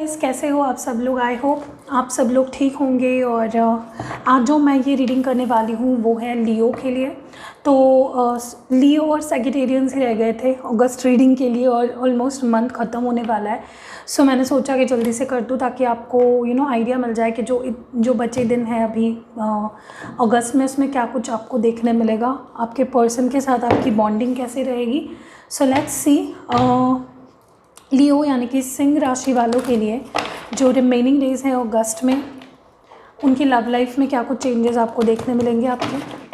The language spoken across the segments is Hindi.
गाइस, कैसे हो आप सब लोग। आई होप आप सब लोग ठीक होंगे। और आज जो मैं ये रीडिंग करने वाली हूँ वो है लियो के लिए। तो लियो और सेजिटेरियंस ही रह गए थे अगस्त रीडिंग के लिए और ऑलमोस्ट मंथ ख़त्म होने वाला है। सो मैंने सोचा कि जल्दी से कर दूँ ताकि आपको आइडिया मिल जाए कि जो बचे दिन है अभी अगस्त में, उसमें क्या कुछ आपको देखने मिलेगा, आपके पर्सन के साथ आपकी बॉन्डिंग कैसे रहेगी। सो लेट्स सी लियो यानी कि सिंह राशि वालों के लिए जो रिमेनिंग डेज हैं अगस्त में, उनकी लव लाइफ में क्या कुछ चेंजेस आपको देखने मिलेंगे आपके।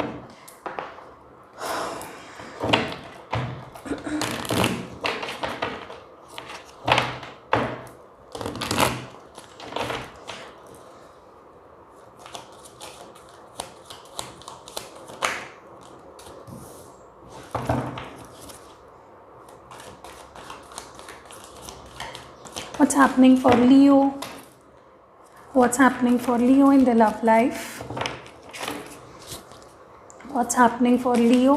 What's happening for Leo? What's happening for Leo in the love life? What's happening for Leo?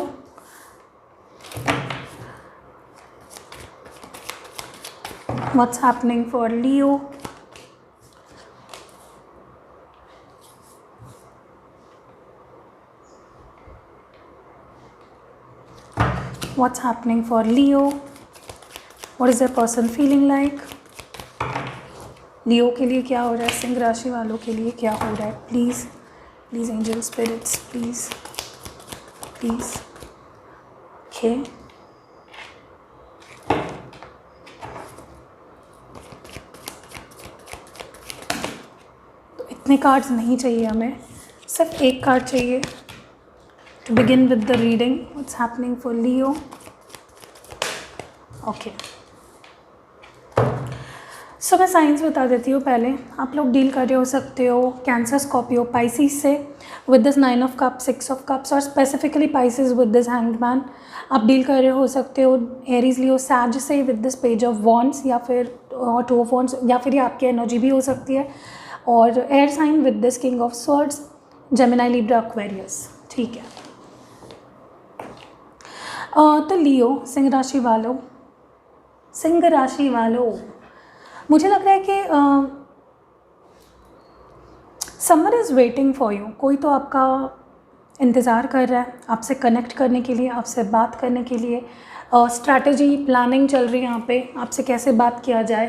What's happening for Leo? What's happening for Leo? What is the person feeling like? लियो के लिए क्या हो रहा है, सिंह राशि वालों के लिए क्या हो रहा है। Please please angel spirits, please please. Okay, तो इतने कार्ड्स नहीं चाहिए हमें, सिर्फ एक कार्ड चाहिए to begin with the reading. What's happening for Leo. Okay, so मैं साइंस बता देती हूँ पहले। आप लोग डील कर रहे हो सकते हो कैंसर, स्कॉर्पियो, पाइसिस से with this 9 of cups, 6 of cups और specifically Pisces with this hanged man. आप डील कर रहे हो सकते हो एरीज, लियो, सैज से with this page of wands या फिर 2 ऑफ वॉन्ड्स, या फिर ये आपकी एनर्जी भी हो सकती है। और air sign with this king of swords, Gemini, Libra, Aquarius. ठीक है, तो लियो सिंह राशि वालों, मुझे लग रहा है कि someone is waiting for you. कोई तो आपका इंतज़ार कर रहा है आपसे कनेक्ट करने के लिए, आपसे बात करने के लिए। स्ट्रैटेजी, प्लानिंग चल रही है यहाँ पे, आपसे कैसे बात किया जाए,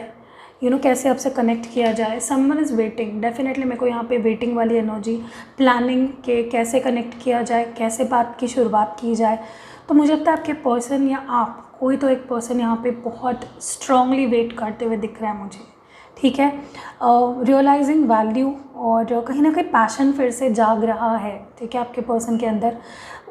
कैसे आपसे कनेक्ट किया जाए। समवन इज़ वेटिंग, डेफिनेटली मेरे को यहाँ पे वेटिंग वाली एनर्जी, प्लानिंग के कैसे कनेक्ट किया जाए, कैसे बात की शुरुआत की जाए। तो मुझे लगता है आपके पर्सन या आप, कोई तो एक पर्सन यहाँ पे बहुत स्ट्रांगली वेट करते हुए दिख रहा है मुझे। ठीक है, रियलाइजिंग वैल्यू और कहीं ना कहीं पैशन फिर से जाग रहा है। ठीक है, आपके पर्सन के अंदर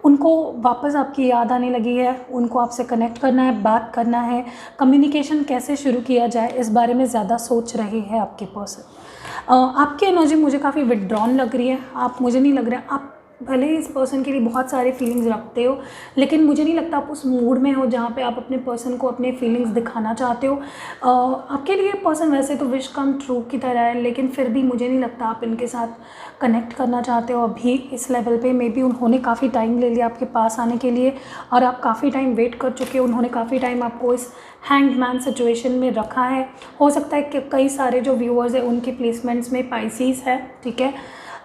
उनको वापस आपकी याद आने लगी है, उनको आपसे कनेक्ट करना है, बात करना है, कम्युनिकेशन कैसे शुरू किया जाए इस बारे में ज़्यादा सोच रहे हैं आपके पर्सन। आपकी एनर्जी मुझे काफ़ी विड्रॉन लग रही है। आप, मुझे नहीं लग रहा है आप भले ही इस पर्सन के लिए बहुत सारे फीलिंग्स रखते हो, लेकिन मुझे नहीं लगता आप उस मूड में हो जहाँ पे आप अपने पर्सन को अपने फीलिंग्स दिखाना चाहते हो। आपके लिए पर्सन वैसे तो विश कम ट्रू की तरह है, लेकिन फिर भी मुझे नहीं लगता आप इनके साथ कनेक्ट करना चाहते हो अभी इस लेवल पे। मे बी उन्होंने काफ़ी टाइम ले लिया आपके पास आने के लिए और आप काफ़ी टाइम वेट कर चुके हो। उन्होंने काफ़ी टाइम आपको इस हैंग्ड मैन सिचुएशन में रखा है। हो सकता है कि कई सारे जो व्यूअर्स हैं उनके प्लेसमेंट्स में पाइसिस है। ठीक है,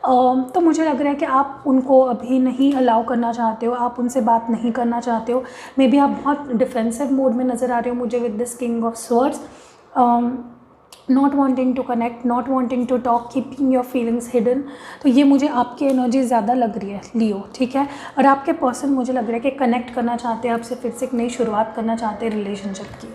तो मुझे लग रहा है कि आप उनको अभी नहीं अलाउ करना चाहते हो, आप उनसे बात नहीं करना चाहते हो। मे बी आप बहुत डिफेंसिव मोड में नज़र आ रहे हो मुझे with this king of swords. Not wanting to connect, not wanting to talk, keeping your feelings hidden. तो ये मुझे आपकी एनर्जी ज़्यादा लग रही है लियो। ठीक है, और आपके पर्सन मुझे लग रहा है कि कनेक्ट करना चाहते हैं आपसे, फिर से एक नई शुरुआत करना चाहते हैं रिलेशनशिप की,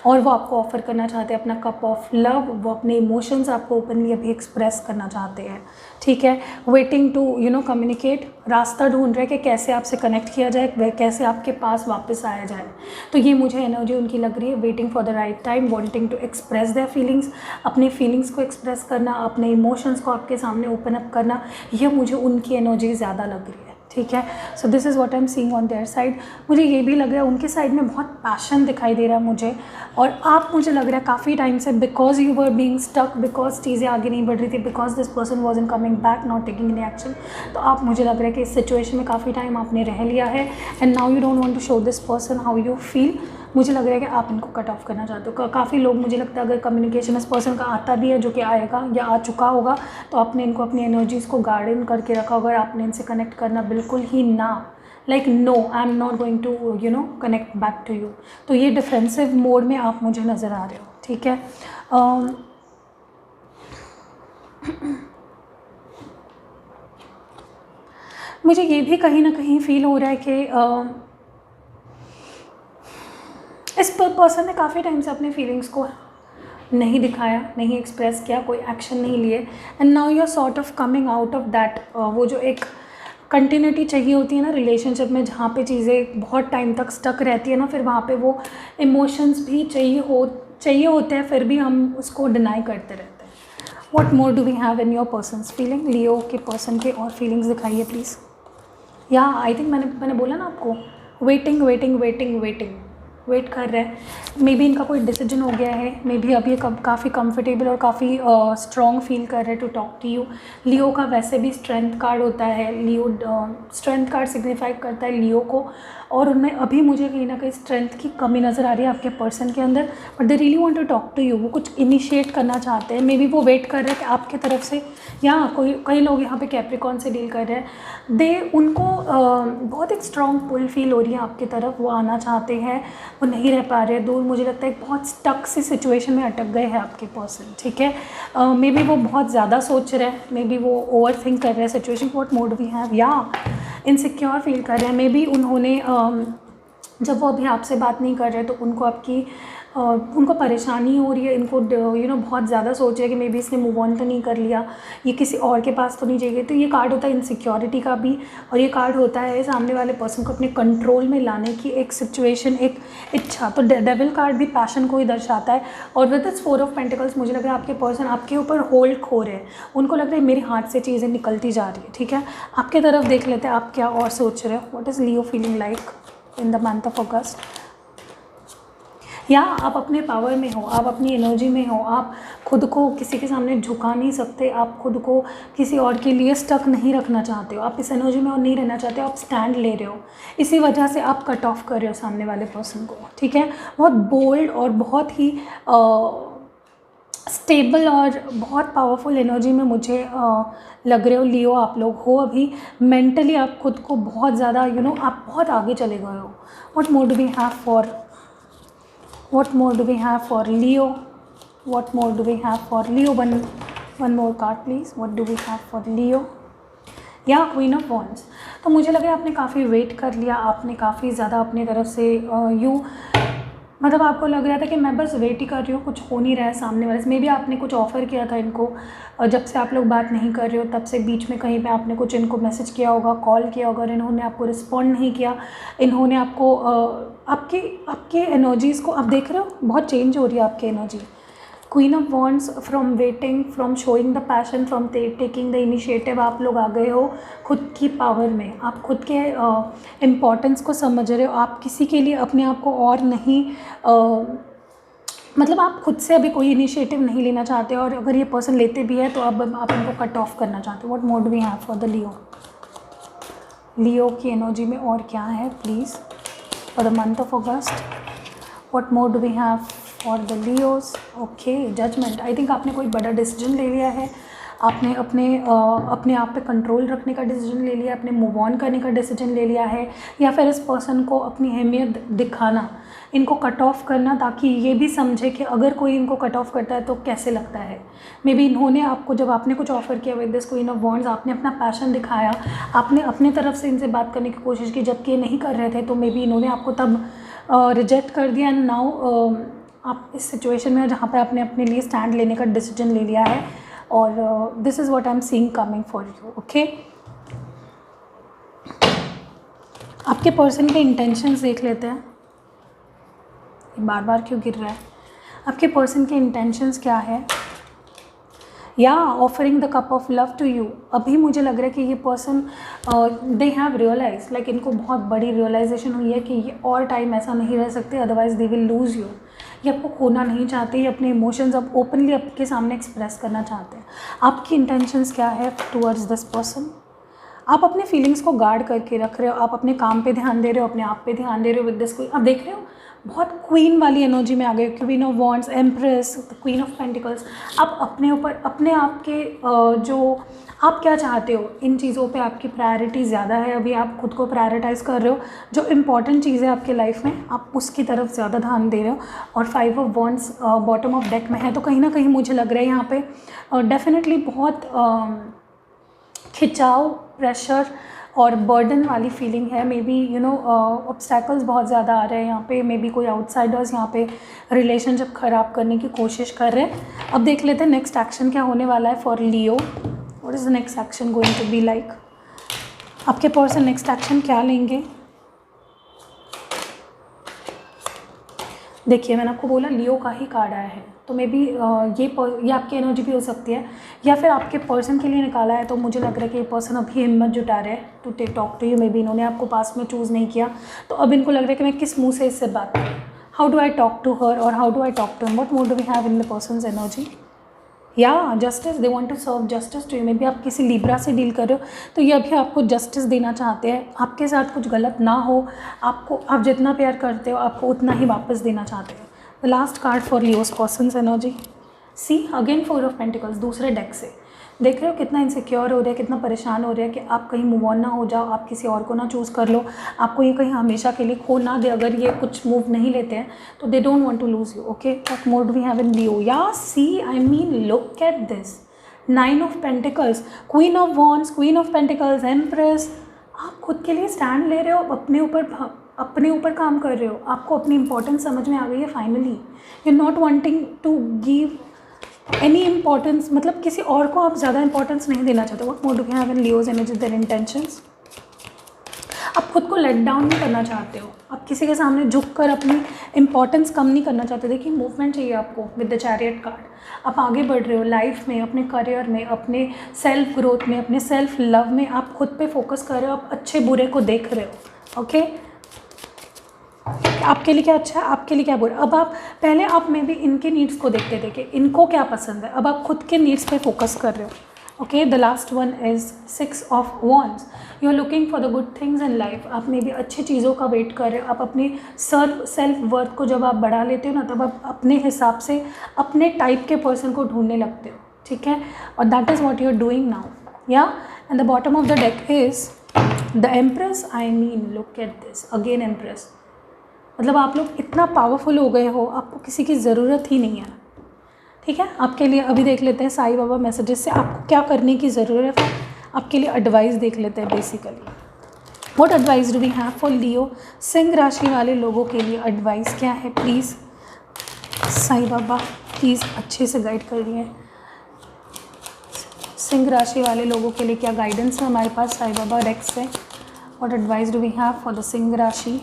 और वो आपको ऑफ़र करना चाहते हैं अपना कप ऑफ लव। वो अपने इमोशंस आपको ओपनली अभी एक्सप्रेस करना चाहते हैं। ठीक है, वेटिंग टू कम्युनिकेट, रास्ता ढूंढ रहे हैं कि कैसे आपसे कनेक्ट किया जाए, वह कैसे आपके पास वापस आया जाए। तो ये मुझे एनर्जी उनकी लग रही है, waiting for the right time, wanting to express their feelings, अपने फीलिंग्स को एक्सप्रेस करना, अपने इमोशंस को आपके सामने ओपन अप करना, ये मुझे उनकी एनर्जी ज़्यादा लग रही है। ठीक है, so this is what I am seeing on their side. मुझे ये भी लग रहा है उनके साइड में बहुत पैशन दिखाई दे रहा है मुझे, और आप, मुझे लग रहा है काफ़ी टाइम से, because you were being stuck, because चीज़ें आगे नहीं बढ़ रही थी, because this person was in coming back, not taking any action. तो आप, मुझे लग रहा है कि इस सिचुएशन में काफ़ी टाइम आपने रह लिया है, and now you don't want to show this person how you feel. मुझे लग रहा है कि आप इनको कट ऑफ करना चाहते हो। काफ़ी लोग, मुझे लगता है अगर कम्युनिकेशन इस पर्सन का आता भी है, जो कि आएगा या आ चुका होगा, तो आपने इनको अपनी एनर्जीज़ को गार्डन करके रखा होगा। आपने इनसे कनेक्ट करना बिल्कुल ही ना, like no, I am not going to connect back to you. तो ये डिफेंसिव मोड में आप मुझे नज़र आ रहे हो, ठीक है। मुझे ये भी कहीं ना कहीं फील हो रहा है कि इस पर्सन ने काफ़ी टाइम से अपने फीलिंग्स को नहीं दिखाया, नहीं एक्सप्रेस किया, कोई एक्शन नहीं लिए, and now you are sort of coming out of that. वो जो एक कंटिन्यूटी चाहिए होती है ना रिलेशनशिप में, जहाँ पे चीज़ें बहुत टाइम तक स्टक रहती है ना, फिर वहाँ पे वो इमोशंस भी चाहिए होते हैं, फिर भी हम उसको डिनाई करते रहते हैं। What more do we have in your person's feeling? Leo के पर्सन के और फीलिंग्स दिखाइए प्लीज़। या आई थिंक मैंने बोला ना आपको, waiting waiting waiting waiting, wait कर रहे हैं। मे बी इनका कोई डिसीजन हो गया है, मे बी अब ये काफ़ी कंफर्टेबल और काफ़ी स्ट्रॉन्ग फील कर रहे हैं टू टॉक टू यू। लियो का वैसे भी स्ट्रेंथ कार्ड होता है, लियो स्ट्रेंथ कार्ड सिग्निफाई करता है लियो को, और उनमें अभी मुझे कहीं ना कहीं स्ट्रेंथ की कमी नज़र आ रही है आपके पर्सन के अंदर, but they really want to talk to you. वो कुछ इनिशिएट करना चाहते हैं, मे बी वो वेट कर रहे हैं कि आपके तरफ से, या कई लोग यहाँ पे कैप्रिकॉर्न से डील कर रहे हैं, उनको बहुत एक स्ट्रॉन्ग पुल फील हो रही है आपकी तरफ, वो आना चाहते हैं, वो नहीं रह पा रहे हैं दूर। मुझे लगता है एक बहुत स्टक सी सिचुएशन में अटक गए हैं आपके पर्सन, ठीक है। मे बी वो बहुत ज़्यादा सोच रहे हैं, मे बी वो ओवर थिंक कर रहे हैं situation. What mode we have? या इनसिक्योर फील कर रहे हैं, मे बी उन्होंने जब वो अभी आपसे बात नहीं कर रहे तो उनको परेशानी हो रही है, इनको बहुत ज़्यादा सोच रहे हैं कि मे बी इसने मूव ऑन तो नहीं कर लिया, ये किसी और के पास तो नहीं जाएगी। तो ये कार्ड होता है इनसिक्योरिटी का भी, और ये कार्ड होता है सामने वाले पर्सन को अपने कंट्रोल में लाने की एक सिचुएशन, एक इच्छा। तो डेविल कार्ड भी पैशन को ही दर्शाता है। और विद दिस 4 ऑफ पेंटिकल्स मुझे लग रहा है आपके पर्सन आपके ऊपर होल्ड खो रहे हैं, उनको लग रहा है मेरे हाथ से चीज़ें निकलती जा रही है, ठीक है। आपके तरफ देख लेते हैं आप क्या और सोच रहे हो। What is Leo feeling like in the month of अगस्त? या आप अपने पावर में हो, आप अपनी एनर्जी में हो, आप खुद को किसी के सामने झुका नहीं सकते, आप खुद को किसी और के लिए स्टक नहीं रखना चाहते हो, आप इस एनर्जी में और नहीं रहना चाहते हो, आप स्टैंड ले रहे हो। इसी वजह से आप कट ऑफ कर रहे हो सामने वाले पर्सन को, ठीक है। बहुत बोल्ड और बहुत ही स्टेबल और बहुत पावरफुल एनर्जी में मुझे लग रहे हो लियो आप लोग हो अभी। मेंटली आप खुद को बहुत ज़्यादा आप बहुत आगे चले गए हो। What more do we have for What more do we have for Leo? What more do we have for Leo? One more card please. What do we have for Leo? या क्वीन ऑफ वॉन्ड्स। तो मुझे लगा आपने काफ़ी वेट कर लिया, आपने काफ़ी ज़्यादा अपनी तरफ से मतलब आपको लग रहा था कि मैं बस वेट ही कर रही हूँ, कुछ हो नहीं रहा है सामने वाले से। मे बी आपने कुछ ऑफ़र किया था इनको, जब से आप लोग बात नहीं कर रहे हो तब से बीच में कहीं पे आपने कुछ इनको मैसेज किया होगा, कॉल किया होगा, और इन्होंने आपको रिस्पॉन्ड नहीं किया। इन्होंने आपको आपके एनर्जीज़ को आप देख रहे हो, बहुत चेंज हो रही है आपकी energy. Queen of wands, from waiting, from showing the passion, from taking the initiative, आप लोग आ गए हो खुद की पावर में। आप खुद के इम्पोर्टेंस को समझ रहे हो, आप किसी के लिए अपने आप को और नहीं मतलब आप खुद से अभी कोई इनिशिएटिव नहीं लेना चाहते, और अगर ये पर्सन लेते भी है तो अब आप इनको कट ऑफ करना चाहते हो। What mode we have for the Leo की एनर्जी में और क्या है please for the month of August? What mode we have for the Leos? Okay, judgement. I think आपने कोई बड़ा डिसीजन ले लिया है, आपने अपने आप पे कंट्रोल रखने का डिसीजन ले लिया, अपने मूव ऑन करने का डिसीजन ले लिया है, या फिर इस पर्सन को अपनी अहमियत दिखाना, इनको कट ऑफ करना, ताकि ये भी समझे कि अगर कोई इनको कट ऑफ करता है तो कैसे लगता है। मे बी इन्होंने आपको, जब आपने कुछ ऑफ़र किया with this queen of wands, आपने अपना पैशन दिखाया, आपने अपने तरफ से इनसे बात करने की कोशिश की, जबकि ये नहीं कर रहे थे, तो मे बी इन्होंने आपको तब रिजेक्ट कर दिया। एंड नाउ आप इस सिचुएशन में जहाँ पे आपने अपने लिए स्टैंड लेने का डिसीजन ले लिया है, और this is what I am seeing coming for you. Okay, आपके पर्सन के इंटेंशंस देख लेते हैं। ये बार बार क्यों गिर रहा है? आपके पर्सन के इंटेंशंस क्या है? या offering the cup of love to you. अभी मुझे लग रहा है कि ये person they have realise, like इनको बहुत बड़ी रियलाइजेशन हुई है कि ये और टाइम ऐसा नहीं रह सकते, otherwise they will lose you. ये आपको खोना नहीं चाहते, ये अपने इमोशंस अब ओपनली आपके सामने एक्सप्रेस करना चाहते हैं। आपकी इंटेंशंस क्या है टूवर्ड्स दिस पर्सन? आप अपने फीलिंग्स को गार्ड करके रख रहे हो, आप अपने काम पे ध्यान दे रहे हो, अपने आप पे ध्यान दे रहे हो विद दिस कोई। आप देख रहे हो बहुत क्वीन वाली एनर्जी में आ गए, queen of wands, empress, queen of pentacles. आप अपने ऊपर, अपने आप के जो आप क्या चाहते हो इन चीज़ों पे आपकी प्रायोरिटी ज़्यादा है। अभी आप खुद को प्रायोरिटाइज़ कर रहे हो, जो इम्पॉर्टेंट चीज़ है आपके लाइफ में आप उसकी तरफ ज़्यादा ध्यान दे रहे हो। और 5 of wands bottom of deck में है, तो कहीं ना कहीं मुझे लग रहा है यहाँ पे डेफिनेटली बहुत खिंचाव, प्रेशर और बर्डन वाली फीलिंग है। मे बी ऑब्स्टैकल्स बहुत ज़्यादा आ रहे हैं यहाँ पे। मे बी कोई आउटसाइडर्स यहाँ पे रिलेशनशिप ख़राब करने की कोशिश कर रहे हैं। अब देख लेते हैं नेक्स्ट एक्शन क्या होने वाला है for Leo. What is the next action going to be like? आपके पर्सन नेक्स्ट एक्शन क्या लेंगे? देखिए, मैंने आपको बोला लियो का ही कार्ड आया है, तो मे बी ये आपकी एनर्जी भी हो सकती है, या फिर आपके पर्सन के लिए निकाला है। तो मुझे लग रहा है कि ये पर्सन अभी हिम्मत जुटा रहे हैं to talk to you. Maybe इन्होंने आपको पास में चूज़ नहीं किया, तो अब इनको लग रहा है कि मैं किस मुंह से इससे बात करूँ, how do I talk to her और how do I talk to him, what more do we have in the person's energy. या justice, they want to serve justice to you. Maybe आप किसी लिब्रा से डील कर रहे हो, तो ये अभी आपको जस्टिस देना चाहते हैं। आपके साथ कुछ गलत ना हो, आपको, आप जितना प्यार करते हो आपको उतना ही वापस देना चाहते हैं। The last card for Leo's person's energy, see again 4 of pentacles. दूसरे डेक से देख रहे हो कितना इनसिक्योर हो रहा है, कितना परेशान हो रहा है कि आप कहीं मूव ऑन ना हो जाओ, आप किसी और को ना चूज़ कर लो, आपको ये कहीं हमेशा के लिए खो ना दे। अगर ये कुछ मूव नहीं लेते हैं तो they don't want to lose you. Okay, what more do we have in Leo? या see, I mean look at this, 9 of pentacles, queen of wands, queen of pentacles, empress. आप खुद के लिए स्टैंड ले रहे हो, अपने ऊपर काम कर रहे हो, आपको अपनी इंपॉर्टेंस समझ में आ गई है finally. You not wanting to give any importance, मतलब किसी और को आप ज़्यादा इंपॉर्टेंस नहीं देना चाहते। What more do we have in Leo's energy? Their intentions. आप खुद को लेट डाउन नहीं करना चाहते हो, आप किसी के सामने झुक कर अपनी इंपॉर्टेंस कम नहीं करना चाहते। देखिए, मूवमेंट चाहिए आपको विद द चैरियट कार्ड। आप आगे बढ़ रहे हो लाइफ में, अपने करियर में, अपने सेल्फ ग्रोथ में, अपने सेल्फ लव में। आप खुद पे फोकस कर रहे हो, आप अच्छे बुरे को देख रहे हो। ओके, आपके लिए क्या अच्छा है, आपके लिए क्या बुरा। अब आप पहले आप में भी इनके नीड्स को देखते थे कि इनको क्या पसंद है, अब आप खुद के नीड्स पे फोकस कर रहे हो। Okay, the last one is 6 of wands. You are looking for the good things in life. आप में भी अच्छी चीज़ों का वेट कर रहे हो। आप अपनी सेल्फ वर्थ को जब आप बढ़ा लेते हो ना, तब आप अपने हिसाब से अपने टाइप के पर्सन को ढूंढने लगते हो। ठीक है, और that is what you are doing now. या and the bottom of the deck is the empress. I mean look at this again, empress. मतलब आप लोग इतना पावरफुल हो गए हो, आपको किसी की ज़रूरत ही नहीं है। ठीक है, आपके लिए अभी देख लेते हैं साईं बाबा मैसेजेस से आपको क्या करने की ज़रूरत है। आपके लिए एडवाइस देख लेते हैं basically. What advice do we have for Leo? सिंह राशि वाले लोगों के लिए एडवाइस क्या है? प्लीज़ साईं बाबा प्लीज़ अच्छे से गाइड करिए। सिंह राशि वाले लोगों के लिए क्या गाइडेंस है हमारे पास साईं बाबा डेक से? What advice do we have for the सिंह राशि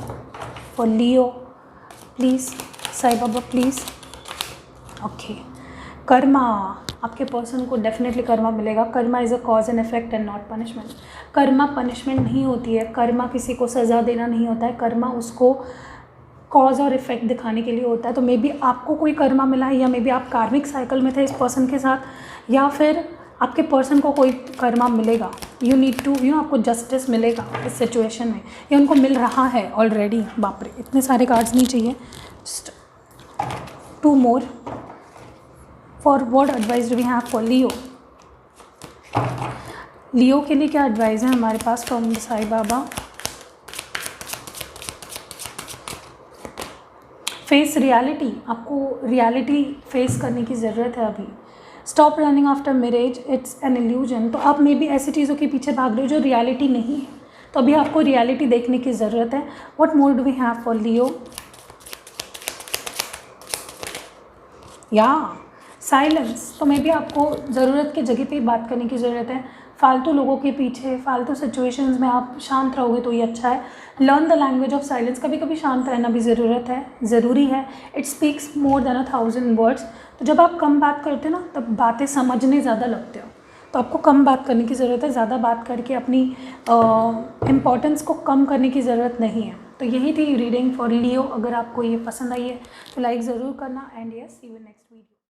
for Leo? Please Sai Baba please. Okay, karma, आपके पर्सन को डेफिनेटली कर्मा मिलेगा। Karma is a cause and effect and not punishment. Karma punishment नहीं होती है, कर्मा किसी को सज़ा देना नहीं होता है, कर्मा उसको कॉज और इफेक्ट दिखाने के लिए होता है। तो मे बी आपको कोई कर्मा मिला है, या मे बी आप कार्मिक साइकिल में थे इस पर्सन के साथ, या फिर आपके पर्सन को कोई कर्मा मिलेगा। यू नीड टू आपको जस्टिस मिलेगा इस सिचुएशन में, या उनको मिल रहा है ऑलरेडी। बाप रे, इतने सारे कार्ड्स नहीं चाहिए, just 2 more. For what advice do we have for Leo? Leo के लिए क्या एडवाइस है हमारे पास from the Sai Baba? Face reality, आपको रियलिटी फेस करने की ज़रूरत है अभी। Stop running after marriage, it's an illusion. तो आप मे भी ऐसी चीज़ों के पीछे भाग रहे हो जो रियलिटी नहीं है, तो अभी आपको रियलिटी देखने की ज़रूरत है। What more do we have for Leo? या साइलेंस, तो मे बी आपको ज़रूरत की जगह पे बात करने की ज़रूरत है। फालतू लोगों के पीछे, फालतू सिचुएशंस में आप शांत रहोगे तो ये अच्छा है। Learn the language of silence, कभी कभी शांत रहना भी ज़रूरी है। It speaks more than 1000 words. तो जब आप कम बात करते हो ना, तब बातें समझने ज़्यादा लगते हो। तो आपको कम बात करने की ज़रूरत है, ज़्यादा बात करके अपनी इम्पॉर्टेंस को कम करने की ज़रूरत नहीं है। तो यही थी रीडिंग फॉर लियो। अगर आपको ये पसंद आई है तो लाइक ज़रूर करना, and yes, see you next video.